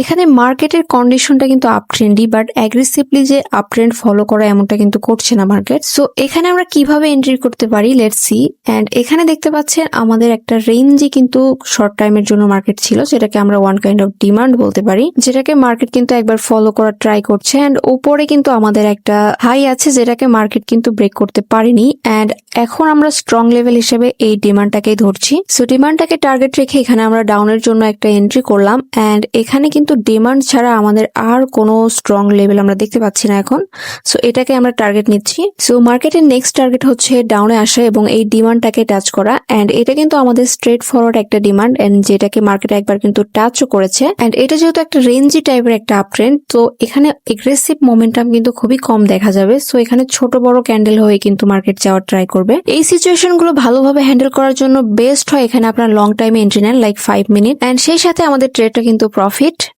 এখানে মার্কেটের কন্ডিশনটা কিন্তু আপ ট্রেন্ডি, বাট অ্যাগ্রেসিভলি যে আপ ট্রেন্ড ফলো করা এমনটা কিন্তু করছে না মার্কেট। সো এখানে আমরা কিভাবে এন্ট্রি করতে পারি, লেটস সি। এন্ড এখানে দেখতে পাচ্ছেন আমাদের একটা রেঞ্জে কিন্তু শর্ট টাইমের জন্য মার্কেট ছিল, যেটাকে আমরা ওয়ান কাইন্ড অফ ডিমান্ড বলতে পারি, যেটাকে মার্কেট কিন্তু একবার ফলো করার ট্রাই করছে। এন্ড উপরে কিন্তু আমাদের একটা হাই আছে যেটাকে মার্কেট কিন্তু ব্রেক করতে পারেনি। এন্ড এখন আমরা স্ট্রং লেভেল হিসেবে এই ডিমান্ডটাকেই ধরছি। সো ডিমান্ডটাকে টার্গেট রেখে এখানে আমরা ডাউনের জন্য একটা এন্ট্রি করলাম। এন্ড এখানে কিন্তু ডিমান্ড ছাড়া আমাদের আর কোনো স্ট্রং লেভেল আমরা দেখতে পাচ্ছি না এখন। সো এটাকে আমরা টার্গেট নিচ্ছি। সো মার্কেটের নেক্সট টার্গেট হচ্ছে ডাউনে আসা এবং এই ডিমান্ডটাকে টাচ করা। এন্ড এটা কিন্তু আমাদের স্ট্রেট ফরওয়ার্ড একটা ডিমান্ড, এন্ড যেটাকে মার্কেট একবার কিন্তু টাচও করেছে। এন্ড এটা যেহেতু একটা রেঞ্জি টাইপের একটা আপ ট্রেন্ড, তো এখানে এগ্রেসিভ মোমেন্টাম কিন্তু খুবই কম দেখা যাবে। সো এখানে ছোট বড় ক্যান্ডেল হয়ে কিন্তু মার্কেট যাওয়ার ট্রাই করবে। এই সিচুয়েশন গুলো ভালোভাবে হ্যান্ডেল করার জন্য বেস্ট হয় এখানে আপনার লং টাইমে এন্ট্রি নেন, লাইক 5 মিনিট। এন্ড সেই সাথে আমাদের ট্রেডটা কিন্তু প্রফিট।